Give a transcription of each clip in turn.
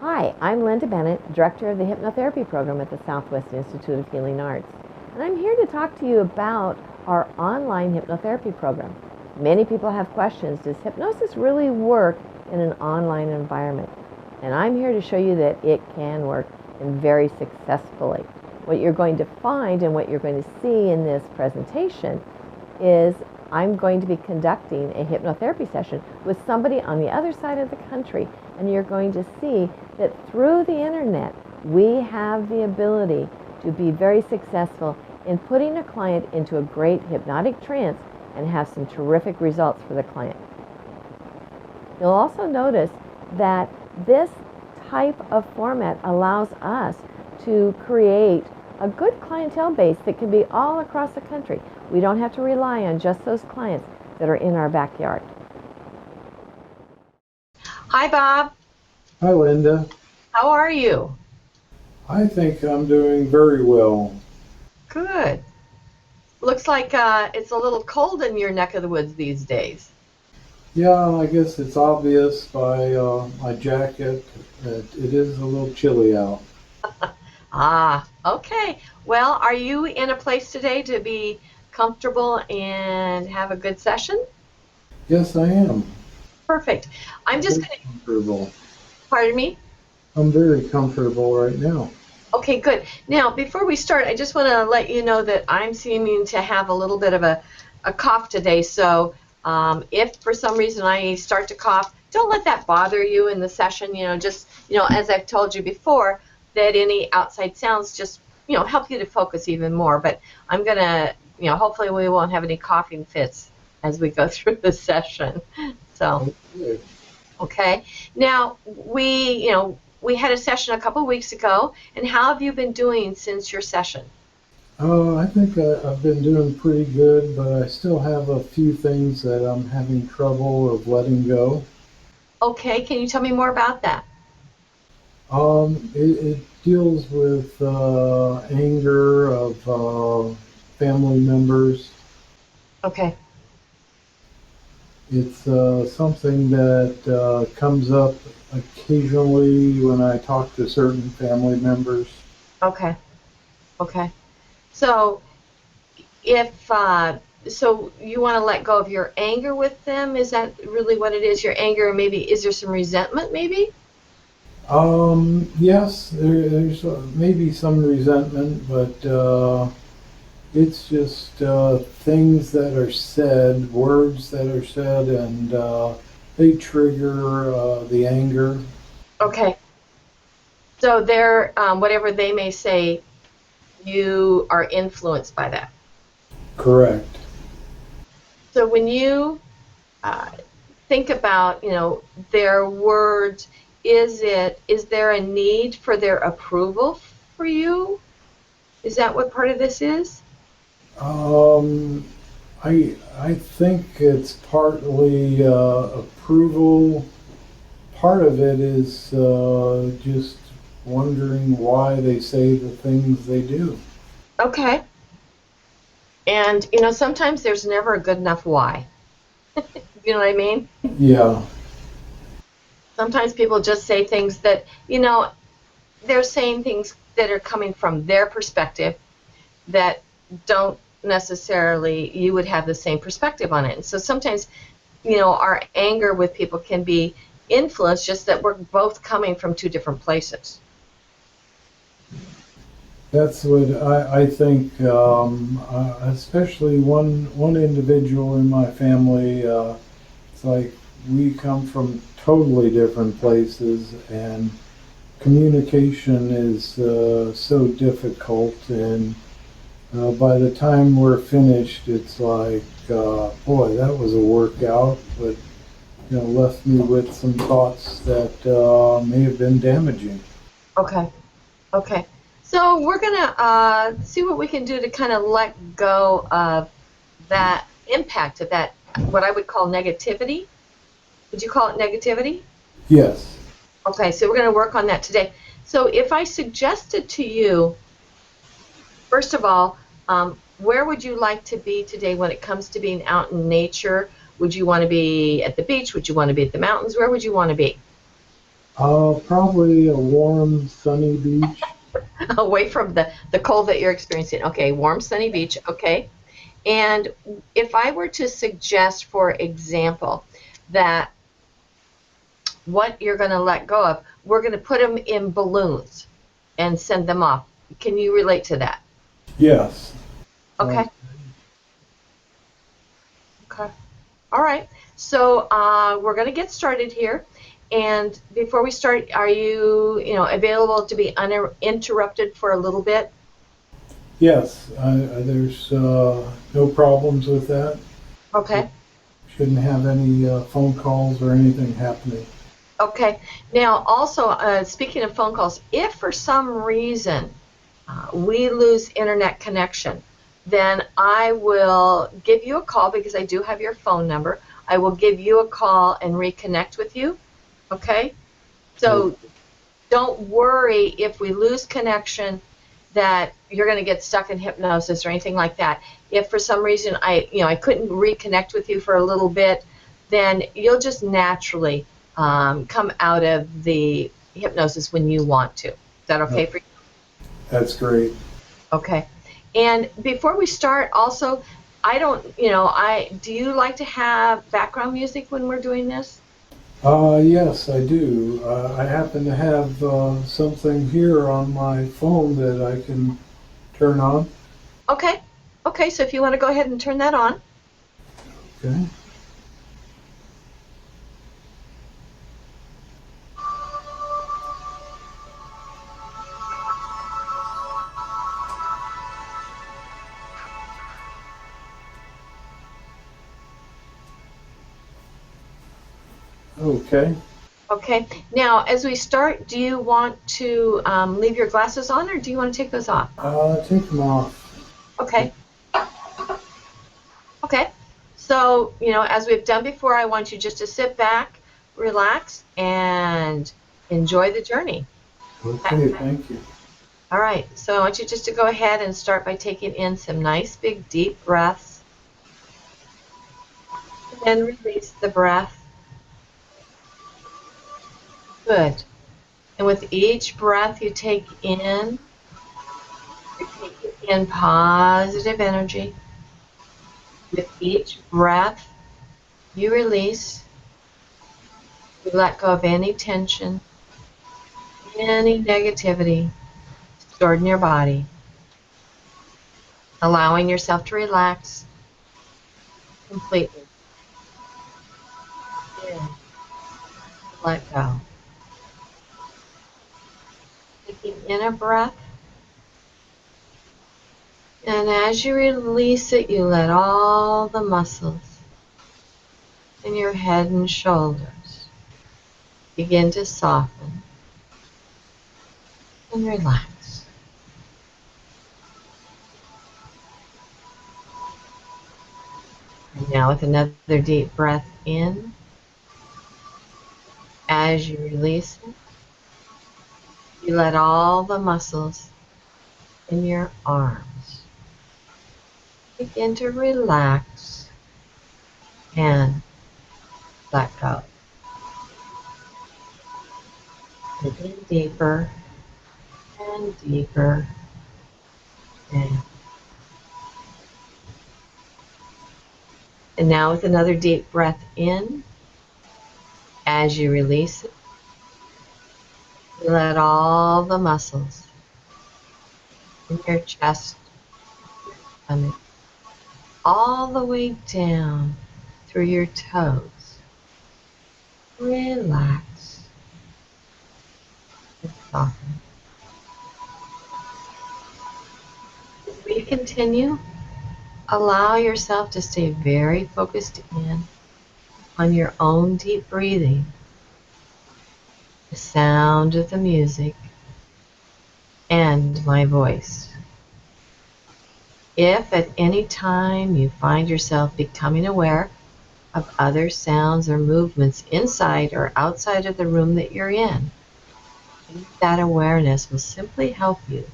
Hi, I'm Linda Bennett, Director of the Hypnotherapy Program at the Southwest Institute of Healing Arts. And I'm here to talk to you about our online hypnotherapy program. Many people have questions. Does hypnosis really work in an online environment? And I'm here to show you that it can work, and very successfully. What you're going to find and what you're going to see in this presentation is I'm going to be conducting a hypnotherapy session with somebody on the other side of the country, and you're going to see that through the internet we have the ability to be very successful in putting a client into a great hypnotic trance and have some terrific results for the client. You'll also notice that this type of format allows us to create a good clientele base that can be all across the country. We don't have to rely on just those clients that are in our backyard. Hi, Bob. Hi, Linda. How are you? I think I'm doing very well. Good. Looks like it's a little cold in your neck of the woods these days. Yeah, I guess it's obvious by my jacket that it is a little chilly out. Ah, okay. Well, are you in a place today to be comfortable and have a good session? Yes, I am. Perfect. I'm just going to, Comfortable. pardon me? I'm very comfortable right now. Okay, good. Now, before we start, I just want to let you know that I'm seeming to have a little bit of a cough today, so if for some reason I start to cough, don't let that bother you in the session. Just, as I've told you before, that any outside sounds just, help you to focus even more. But I'm going to, hopefully we won't have any coughing fits as we go through the session. So, okay. Now, we had a session a couple weeks ago, and how have you been doing since your session? I think I've been doing pretty good, but I still have a few things that I'm having trouble of letting go. Okay, can you tell me more about that? It deals with anger of family members. Okay. It's something that comes up occasionally when I talk to certain family members. Okay. Okay. So if so you want to let go of your anger with them? Is that really what it is? Your anger, and maybe is there some resentment maybe? Yes, there's maybe some resentment, but it's just things that are said, words that are said, and they trigger the anger. Okay. So they're whatever they may say, you are influenced by that. Correct. So when you uh, think about, their words, is there a need for their approval for you? Is that what part of this is? Um, I think it's partly approval. Part of it is just wondering why they say the things they do. Okay. And sometimes there's never a good enough why. You know what I mean? Yeah, Sometimes people just say things that, they're saying things that are coming from their perspective that don't necessarily, you would have the same perspective on it. And so sometimes, our anger with people can be influenced just that we're both coming from two different places. that's what I think. Especially one individual in my family. It's like we come from totally different places, and communication is so difficult. And by the time we're finished, it's like, boy, that was a workout, but left me with some thoughts that may have been damaging. Okay. Okay. So we're going to see what we can do to kind of let go of that impact of that, what I would call negativity. Would you call it negativity? Yes. Okay, so we're going to work on that today. So if I suggested to you, first of all, where would you like to be today when it comes to being out in nature? Would you want to be at the beach? Would you want to be at the mountains? Where would you want to be? Probably a warm, sunny beach. Away from the cold that you're experiencing. Okay, warm, sunny beach. Okay. And if I were to suggest, for example, that what you're going to let go of, we're going to put them in balloons and send them off. Can you relate to that? Yes. Okay. Sounds Okay. All right. So we're going to get started here. And before we start, are you, available to be uninterrupted for a little bit? Yes, there's no problems with that. Okay. Shouldn't have any phone calls or anything happening. Okay. Now, also, speaking of phone calls, if for some reason we lose internet connection, then I will give you a call because I do have your phone number. I will give you a call and reconnect with you. Okay? So, So don't worry if we lose connection that you're going to get stuck in hypnosis or anything like that. If for some reason I couldn't reconnect with you for a little bit, then you'll just naturally come out of the hypnosis when you want to. Is that okay for you? that's great. Okay. And before we start, also, I don't, do you like to have background music when we're doing this? Yes, I do. I happen to have something here on my phone that I can turn on. Okay. Okay, so if you want to go ahead and turn that on. Okay. Okay. Okay. Now, as we start, do you want to leave your glasses on or do you want to take those off? Take them off. Okay. Okay. So, as we've done before, I want you just to sit back, relax, and enjoy the journey. Okay, thank you. All right. So I want you just to go ahead and start by taking in some nice, big, deep breaths. And then release the breath. Good. And with each breath you take in, you're taking in positive energy. With each breath you release, you let go of any tension, any negativity stored in your body, allowing yourself to relax completely. In, let go. Taking in a breath, and as you release it, you let all the muscles in your head and shoulders begin to soften and relax. And now with another deep breath in, as you release it, you let all the muscles in your arms begin to relax and let go. Taking deeper and deeper in. And now with another deep breath in, as you release it, you let all the muscles in your chest, stomach, all the way down through your toes. Relax and soften. As we continue, allow yourself to stay very focused in on your own deep breathing, the sound of the music, and my voice. If at any time you find yourself becoming aware of other sounds or movements inside or outside of the room that you're in, that awareness will simply help you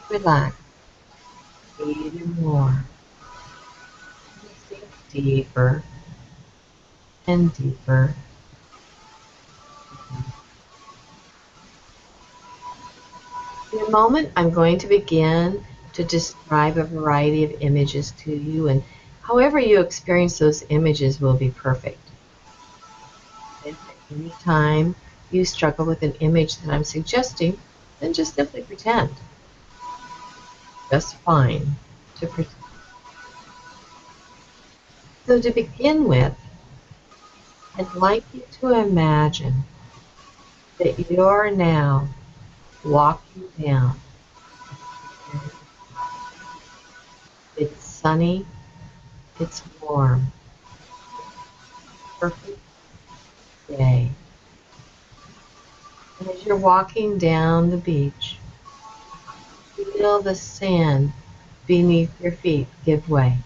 relax even more, sink deeper and deeper. In a moment, I'm going to begin to describe a variety of images to you, and however you experience those images will be perfect. If at any time you struggle with an image that I'm suggesting, then just simply pretend. Just fine to pretend. So to begin with, I'd like you to imagine that you're now walking down. It's sunny, it's warm, perfect day. And as you're walking down the beach, feel the sand beneath your feet give way.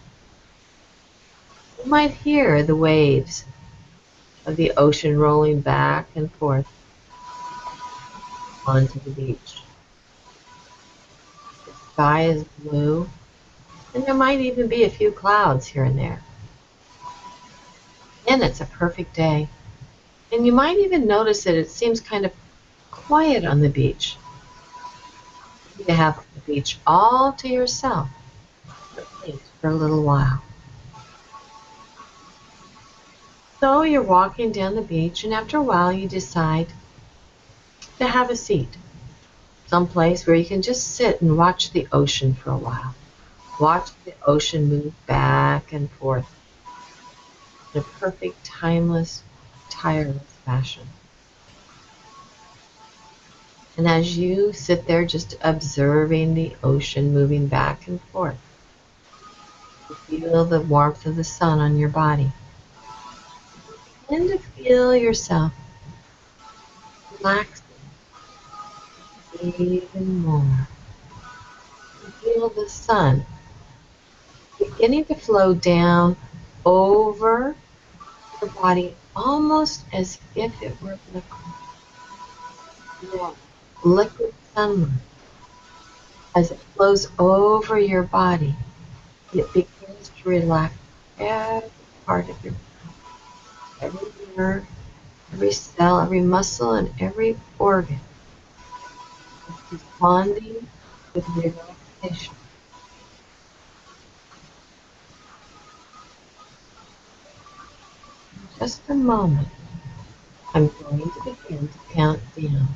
You might hear the waves of the ocean rolling back and forth onto the beach. The sky is blue, and there might even be a few clouds here and there. And it's a perfect day. And you might even notice that it seems kind of quiet on the beach. You have the beach all to yourself, at least for a little while. So you're walking down the beach, and after a while you decide to have a seat, someplace where you can just sit and watch the ocean for a while. Watch the ocean move back and forth in a perfect, timeless, tireless fashion. And as you sit there just observing the ocean moving back and forth, you feel the warmth of the sun on your body. And to feel yourself relaxing even more. You feel the sun beginning to flow down over your body almost as if it were liquid. Yeah. Liquid sunlight. As it flows over your body, it begins to relax every part of your body, every nerve, every cell, every muscle, and every organ. It's responding with relaxation. In just a moment, I'm going to begin to count down.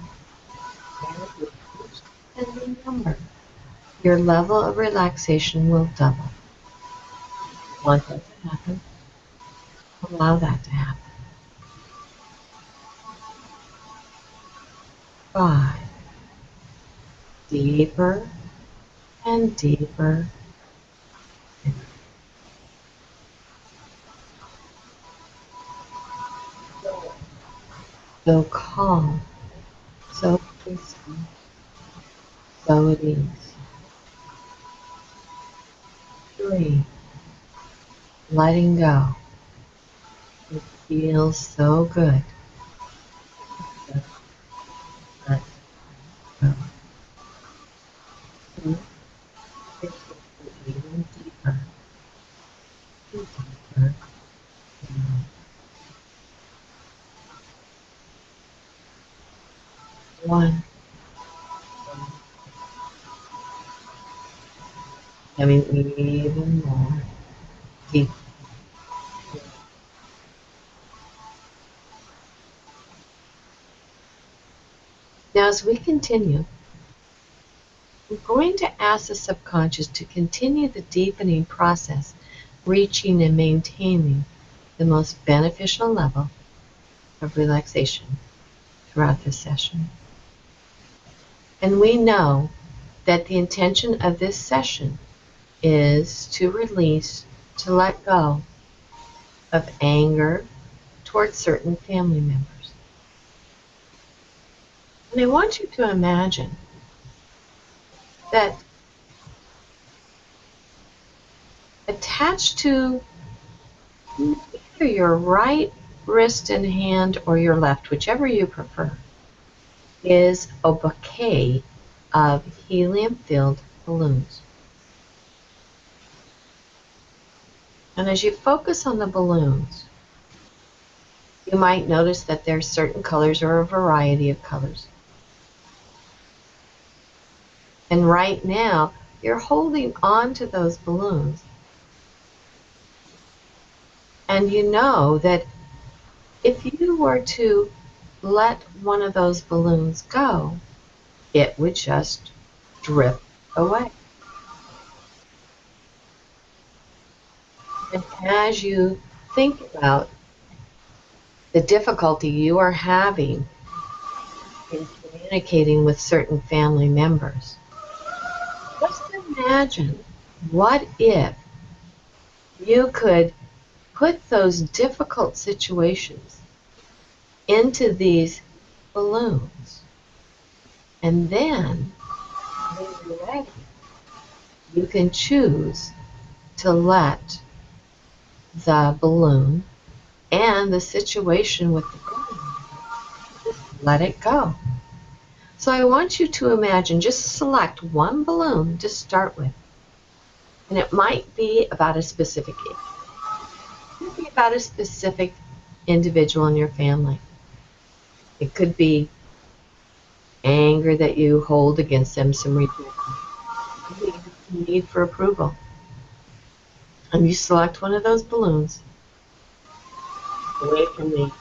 And with each descending number, your level of relaxation will double. If you want that to happen, allow that to happen. 5. Deeper and deeper. So calm, so peaceful, so at ease. 3. Letting go. It feels so good. Just let go. 2. It gets even deeper, deeper down. 1. Having even more deep. Now, as we continue, we're going to ask the subconscious to continue the deepening process, reaching and maintaining the most beneficial level of relaxation throughout this session. And we know that the intention of this session is to release, to let go of anger towards certain family members. And I want you to imagine that attached to either your right wrist and hand or your left, whichever you prefer, is a bouquet of helium-filled balloons. And as you focus on the balloons, you might notice that there's certain colors or a variety of colors. And right now, you're holding on to those balloons. And you know that if you were to let one of those balloons go, it would just drift away. And as you think about the difficulty you are having in communicating with certain family members, just imagine what if you could put those difficult situations into these balloons, and then when you're ready, you can choose to let the balloon and the situation with the balloon, just let it go. So I want you to imagine, just select one balloon to start with. And it might be about a specific age. It could be about a specific individual in your family. It could be anger that you hold against them, some rejection. It could be some need for approval. And you select one of those balloons away from the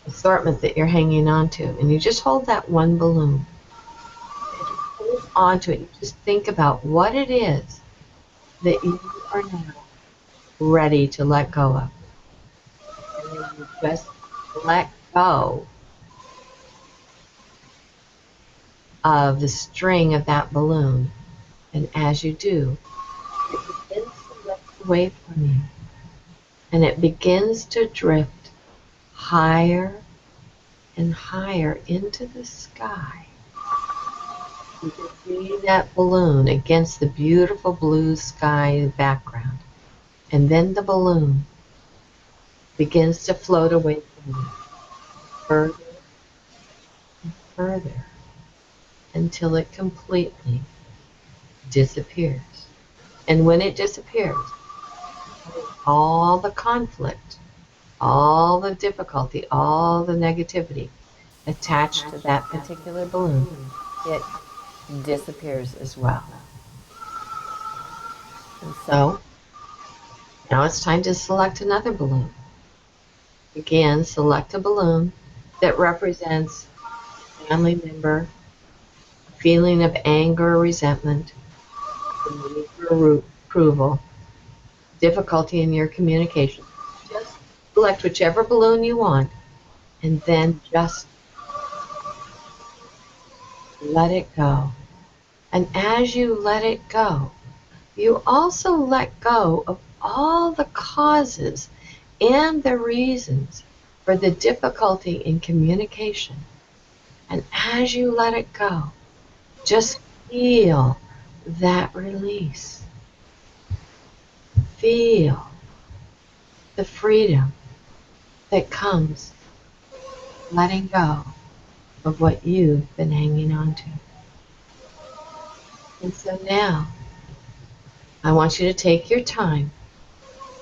assortment that you're hanging on to. And you just hold that one balloon. And just hold on to it. You just think about what it is that you are now ready to let go of. And then you just let go of the string of that balloon. And as you do, it begins to lift away from you. And it begins to drift higher and higher into the sky. You can see that balloon against the beautiful blue sky background. And then the balloon begins to float away from you, further and further, until it completely disappears. And when it disappears, all the conflict, all the difficulty, all the negativity attached to that particular balloon, it disappears as well. And so, now it's time to select another balloon. Again, select a balloon that represents a family member, a feeling of anger or resentment, the need for approval, difficulty in your communication. Just select whichever balloon you want, and then just let it go. And as you let it go, you also let go of all the causes and the reasons for the difficulty in communication. And as you let it go, just feel that release. Feel the freedom that comes letting go of what you've been hanging on to. And so now, I want you to take your time,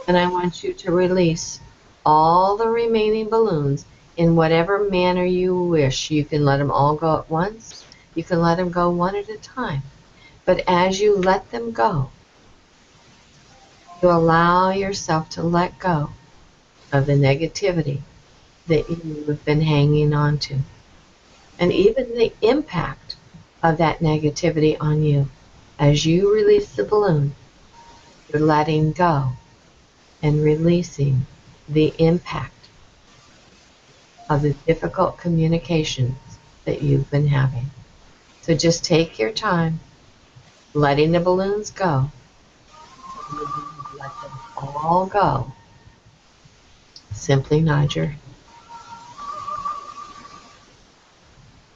and I want you to release all the remaining balloons in whatever manner you wish. You can let them all go at once. You can let them go one at a time. But as you let them go, you allow yourself to let go of the negativity that you have been hanging on to, and even the impact of that negativity on you. As you release the balloon, you're letting go and releasing the impact of the difficult communications that you've been having. So just take your time, letting the balloons go. Let them all go. Simply nod your head.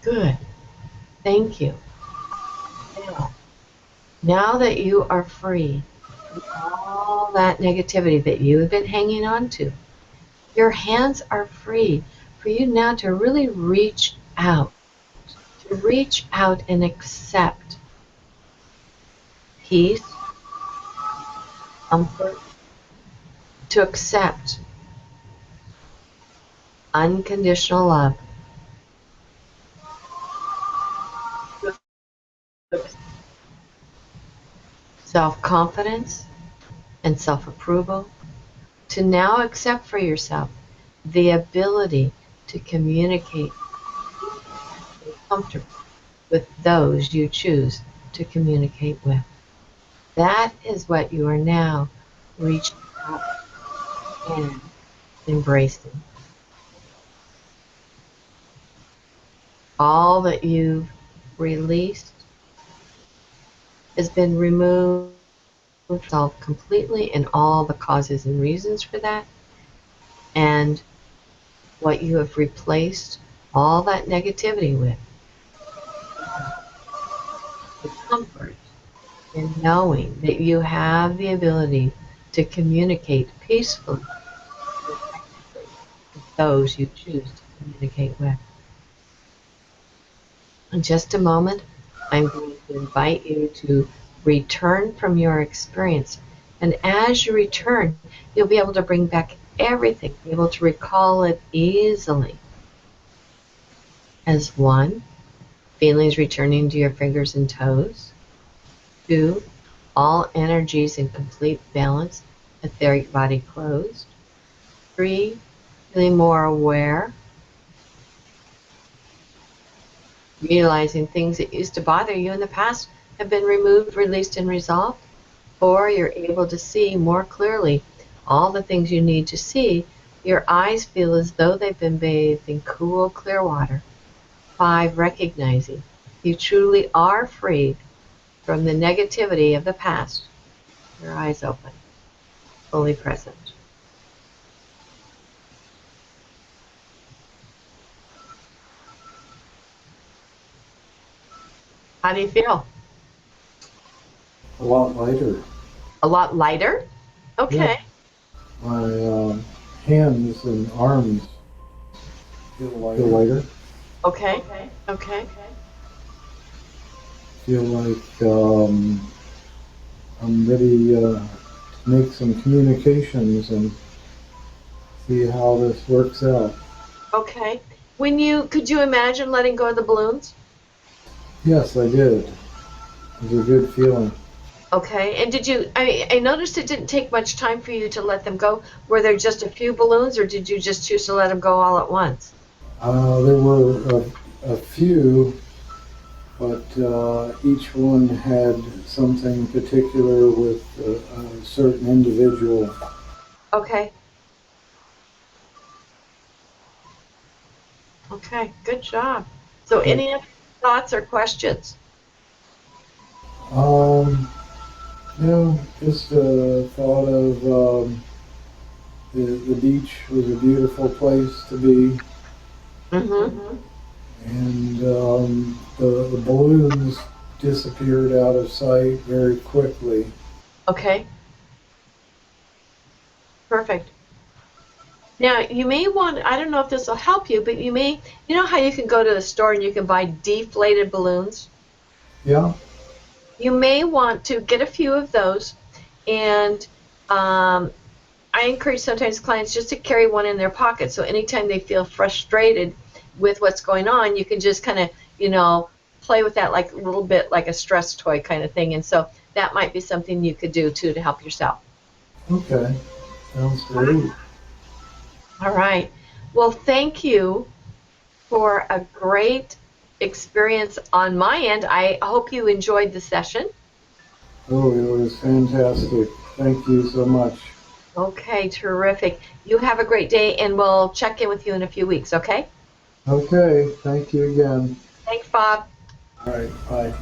Good. Thank you. Now that you are free from all that negativity that you have been hanging on to, your hands are free for you now to really reach out and accept peace, comfort, to accept unconditional love, self-confidence and self-approval, to now accept for yourself the ability to communicate comfortably with those you choose to communicate with. That is what you are now reaching out and embracing. All that you've released has been removed completely, and all the causes and reasons for that. And what you have replaced all that negativity with, the comfort in knowing that you have the ability to communicate peacefully with those you choose to communicate with. In just a moment, I'm going to invite you to return from your experience. And as you return, you'll be able to bring back everything, be able to recall it easily. As 1, feelings returning to your fingers and toes. 2, all energies in complete balance, etheric body closed. 3, feeling more aware, realizing things that used to bother you in the past have been removed, released, and resolved. 4, you're able to see more clearly all the things you need to see. Your eyes feel as though they've been bathed in cool, clear water. 5, recognizing you truly are free from the negativity of the past. Your eyes open, fully present. How do you feel? A lot lighter. A lot lighter? Okay. Yeah. My hands and arms feel lighter. Okay. Okay. Feel like I'm ready to make some communications and see how this works out. Okay. Could you imagine letting go of the balloons? Yes, I did. It was a good feeling. Okay. And I noticed it didn't take much time for you to let them go. Were there just a few balloons, or did you just choose to let them go all at once? There were a few, but each one had something particular with a certain individual. Okay. Okay. Good job. So any other thoughts or questions? Just a thought of the beach was a beautiful place to be. Mm-hmm. And the balloons disappeared out of sight very quickly. Okay. Perfect. Now, you may want, I don't know if this will help you, but you know how you can go to the store and you can buy deflated balloons? Yeah. You may want to get a few of those, and I encourage sometimes clients just to carry one in their pocket, so anytime they feel frustrated with what's going on, you can just kind of, play with that like a little bit like a stress toy kind of thing, and so that might be something you could do too to help yourself. Okay. Sounds great. All right. Well, thank you for a great experience on my end. I hope you enjoyed the session. Oh, it was fantastic. Thank you so much. Okay, terrific. You have a great day, and we'll check in with you in a few weeks, okay? Okay. Thank you again. Thanks, Bob. All right. Bye.